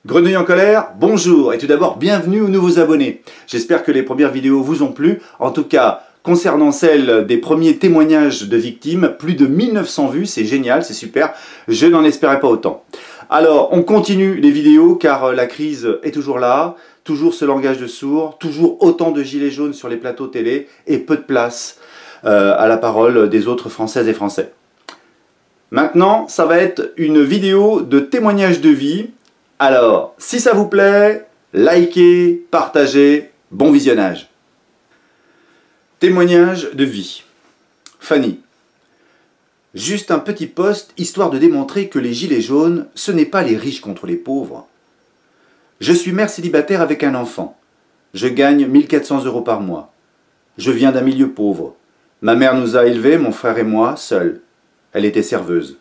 Grenouille en colère, bonjour et tout d'abord bienvenue aux nouveaux abonnés. J'espère que les premières vidéos vous ont plu. En tout cas, concernant celle des premiers témoignages de victimes, plus de 1900 vues, c'est génial, c'est super. Je n'en espérais pas autant. Alors, on continue les vidéos car la crise est toujours là, toujours ce langage de sourds, toujours autant de gilets jaunes sur les plateaux télé et peu de place à la parole des autres Françaises et Français. Maintenant, ça va être une vidéo de témoignage de vie. Alors, si ça vous plaît, likez, partagez, bon visionnage. Témoignage de vie. Fanny. Juste un petit post, histoire de démontrer que les gilets jaunes, ce n'est pas les riches contre les pauvres. Je suis mère célibataire avec un enfant. Je gagne 1400 € par mois. Je viens d'un milieu pauvre. Ma mère nous a élevés, mon frère et moi, seuls. Elle était serveuse.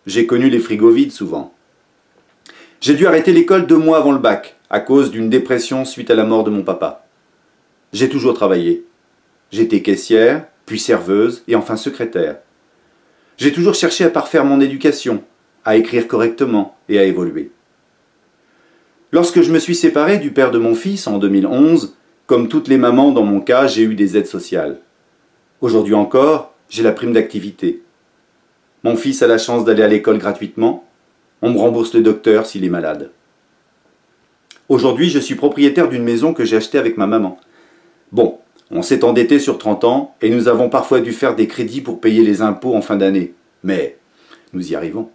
J'ai connu les frigos vides souvent. J'ai dû arrêter l'école 2 mois avant le bac, à cause d'une dépression suite à la mort de mon papa. J'ai toujours travaillé. J'étais caissière, puis serveuse, et enfin secrétaire. J'ai toujours cherché à parfaire mon éducation, à écrire correctement et à évoluer. Lorsque je me suis séparé du père de mon fils en 2011, comme toutes les mamans dans mon cas, j'ai eu des aides sociales. Aujourd'hui encore, j'ai la prime d'activité. Mon fils a la chance d'aller à l'école gratuitement. On me rembourse le docteur s'il est malade. Aujourd'hui, je suis propriétaire d'une maison que j'ai achetée avec ma maman. Bon, on s'est endetté sur 30 ans et nous avons parfois dû faire des crédits pour payer les impôts en fin d'année. Mais nous y arrivons.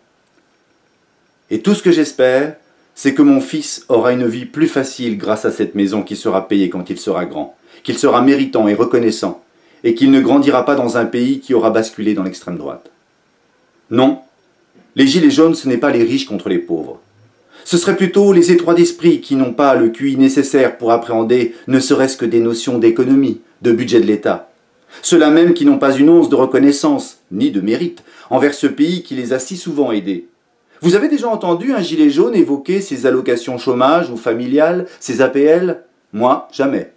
Et tout ce que j'espère, c'est que mon fils aura une vie plus facile grâce à cette maison qui sera payée quand il sera grand, qu'il sera méritant et reconnaissant, et qu'il ne grandira pas dans un pays qui aura basculé dans l'extrême droite. Non, les gilets jaunes, ce n'est pas les riches contre les pauvres. Ce serait plutôt les étroits d'esprit qui n'ont pas le QI nécessaire pour appréhender ne serait-ce que des notions d'économie, de budget de l'État. Ceux-là même qui n'ont pas une once de reconnaissance, ni de mérite, envers ce pays qui les a si souvent aidés. Vous avez déjà entendu un gilet jaune évoquer ses allocations chômage ou familiales, ses APL? Moi, jamais.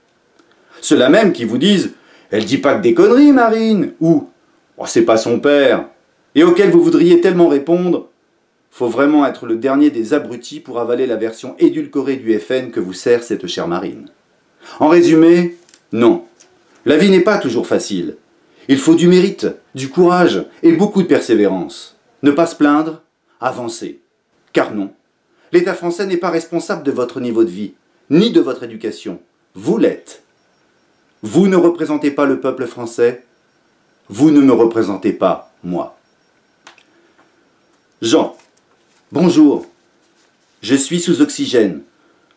Ceux-là même qui vous disent « Elle dit pas que des conneries, Marine » ou « Oh, c'est pas son père » et auxquels vous voudriez tellement répondre, faut vraiment être le dernier des abrutis pour avaler la version édulcorée du FN que vous sert cette chère Marine. En résumé, non. La vie n'est pas toujours facile. Il faut du mérite, du courage et beaucoup de persévérance. Ne pas se plaindre, avancer. Car non, l'État français n'est pas responsable de votre niveau de vie, ni de votre éducation. Vous l'êtes. Vous ne représentez pas le peuple français. Vous ne me représentez pas, moi. Jean. Bonjour. Je suis sous oxygène.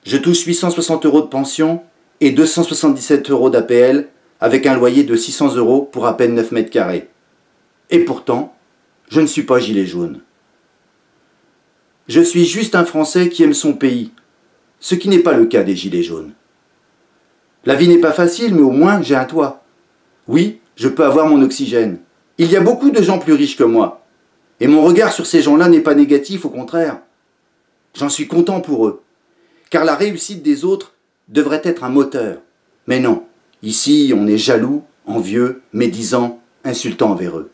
Je touche 860 € de pension et 277 € d'APL avec un loyer de 600 € pour à peine 9 mètres carrés. Et pourtant, je ne suis pas gilet jaune. Je suis juste un Français qui aime son pays, ce qui n'est pas le cas des gilets jaunes. La vie n'est pas facile, mais au moins j'ai un toit. Oui, je peux avoir mon oxygène. Il y a beaucoup de gens plus riches que moi. Et mon regard sur ces gens-là n'est pas négatif, au contraire. J'en suis content pour eux. Car la réussite des autres devrait être un moteur. Mais non, ici on est jaloux, envieux, médisant, insultant envers eux.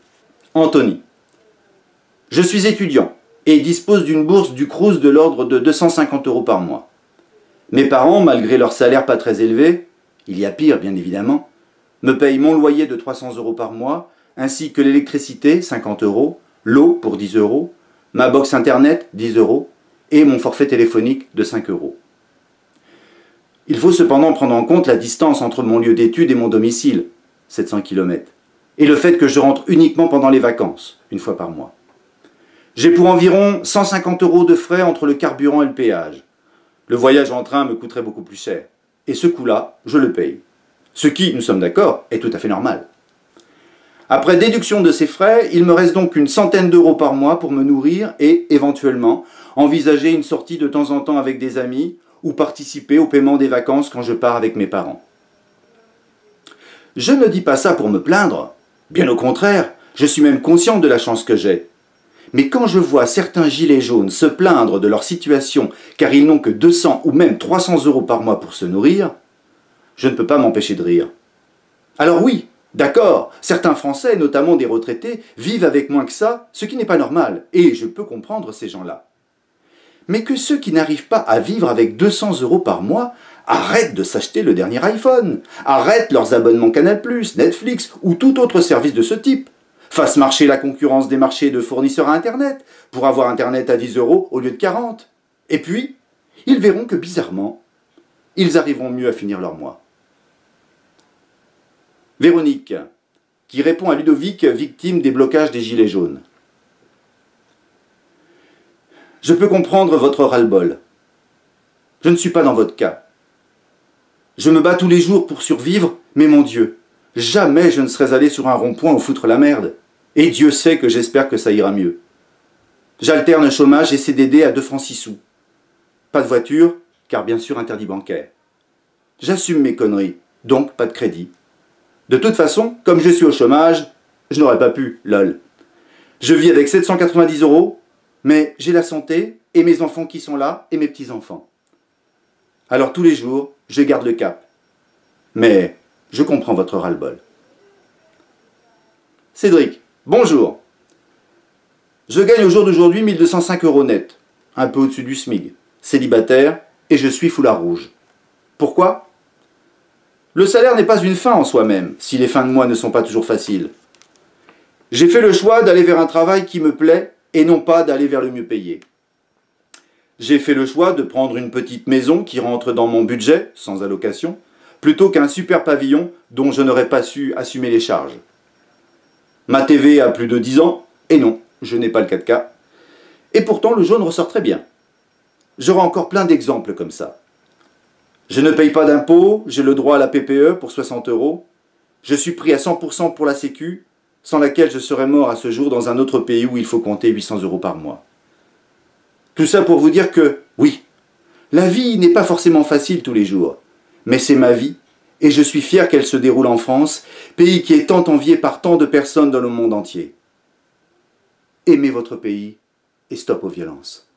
Anthony. Je suis étudiant et dispose d'une bourse du Crous de l'ordre de 250 € par mois. Mes parents, malgré leur salaire pas très élevé, il y a pire bien évidemment, me payent mon loyer de 300 € par mois, ainsi que l'électricité, 50 €, l'eau pour 10 €, ma box internet 10 € et mon forfait téléphonique de 5 €. Il faut cependant prendre en compte la distance entre mon lieu d'études et mon domicile, 700 km, et le fait que je rentre uniquement pendant les vacances, une fois par mois. J'ai pour environ 150 € de frais entre le carburant et le péage. Le voyage en train me coûterait beaucoup plus cher, et ce coût-là, je le paye. Ce qui, nous sommes d'accord, est tout à fait normal. Après déduction de ces frais, il me reste donc une centaine d'euros par mois pour me nourrir et, éventuellement, envisager une sortie de temps en temps avec des amis ou participer au paiement des vacances quand je pars avec mes parents. Je ne dis pas ça pour me plaindre. Bien au contraire, je suis même conscient de la chance que j'ai. Mais quand je vois certains gilets jaunes se plaindre de leur situation car ils n'ont que 200 ou même 300 € par mois pour se nourrir, je ne peux pas m'empêcher de rire. Alors oui, d'accord, certains Français, notamment des retraités, vivent avec moins que ça, ce qui n'est pas normal, et je peux comprendre ces gens-là. mais que ceux qui n'arrivent pas à vivre avec 200 € par mois arrêtent de s'acheter le dernier iPhone, arrêtent leurs abonnements Canal+, Netflix ou tout autre service de ce type, fassent marcher la concurrence des marchés de fournisseurs à Internet pour avoir Internet à 10 € au lieu de 40. Et puis, ils verront que bizarrement, ils arriveront mieux à finir leur mois. Véronique, qui répond à Ludovic, victime des blocages des Gilets jaunes. Je peux comprendre votre ras-le-bol. Je ne suis pas dans votre cas. Je me bats tous les jours pour survivre, mais mon Dieu, jamais je ne serais allé sur un rond-point où foutre la merde. Et Dieu sait que j'espère que ça ira mieux. J'alterne chômage et CDD à 2 francs 6 sous. Pas de voiture, car bien sûr interdit bancaire. J'assume mes conneries, donc pas de crédit. De toute façon, comme je suis au chômage, je n'aurais pas pu, lol. Je vis avec 790 €, mais j'ai la santé et mes enfants qui sont là et mes petits-enfants. Alors tous les jours, je garde le cap. Mais je comprends votre ras-le-bol. Cédric, bonjour. Je gagne au jour d'aujourd'hui 1205 € net, un peu au-dessus du SMIC, célibataire, et je suis foulard rouge. Pourquoi ? Le salaire n'est pas une fin en soi-même, si les fins de mois ne sont pas toujours faciles. J'ai fait le choix d'aller vers un travail qui me plaît et non pas d'aller vers le mieux payé. J'ai fait le choix de prendre une petite maison qui rentre dans mon budget, sans allocation, plutôt qu'un super pavillon dont je n'aurais pas su assumer les charges. Ma TV a plus de 10 ans, et non, je n'ai pas le 4K. Et pourtant, le jaune ressort très bien. J'aurai encore plein d'exemples comme ça. Je ne paye pas d'impôts, j'ai le droit à la PPE pour 60 €. Je suis pris à 100% pour la Sécu, sans laquelle je serais mort à ce jour dans un autre pays où il faut compter 800 € par mois. Tout ça pour vous dire que, oui, la vie n'est pas forcément facile tous les jours, mais c'est ma vie, et je suis fier qu'elle se déroule en France, pays qui est tant envié par tant de personnes dans le monde entier. Aimez votre pays et stop aux violences.